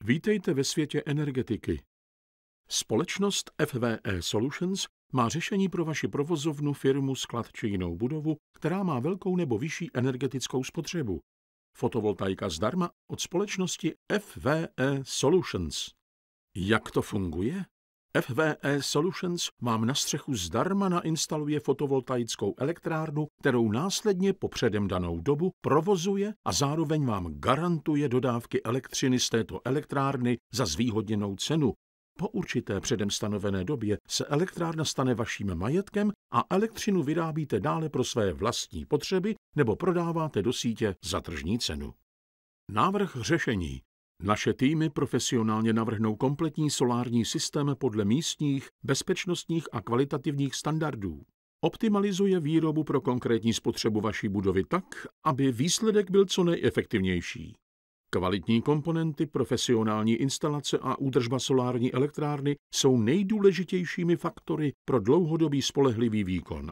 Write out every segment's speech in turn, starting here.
Vítejte ve světě energetiky. Společnost FVE Solutions má řešení pro vaši provozovnu, firmu, sklad či jinou budovu, která má velkou nebo vyšší energetickou spotřebu. Fotovoltaika zdarma od společnosti FVE Solutions. Jak to funguje? FVE Solutions vám na střechu zdarma nainstaluje fotovoltaickou elektrárnu, kterou následně po předem danou dobu provozuje a zároveň vám garantuje dodávky elektřiny z této elektrárny za zvýhodněnou cenu. Po určité předem stanovené době se elektrárna stane vaším majetkem a elektřinu vyrábíte dále pro své vlastní potřeby nebo prodáváte do sítě za tržní cenu. Návrh řešení. Naše týmy profesionálně navrhnou kompletní solární systém podle místních, bezpečnostních a kvalitativních standardů. Optimalizuje výrobu pro konkrétní spotřebu vaší budovy tak, aby výsledek byl co nejefektivnější. Kvalitní komponenty, profesionální instalace a údržba solární elektrárny jsou nejdůležitějšími faktory pro dlouhodobý spolehlivý výkon.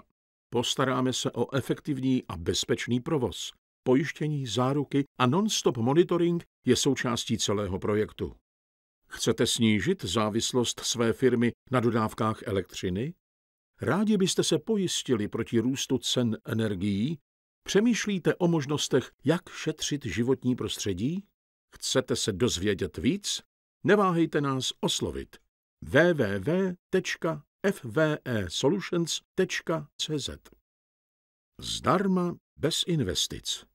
Postaráme se o efektivní a bezpečný provoz. Pojištění, záruky a non-stop monitoring je součástí celého projektu. Chcete snížit závislost své firmy na dodávkách elektřiny? Rádi byste se pojistili proti růstu cen energií? Přemýšlíte o možnostech, jak šetřit životní prostředí? Chcete se dozvědět víc? Neváhejte nás oslovit. www.fvesolutions.cz Zdarma bez investic.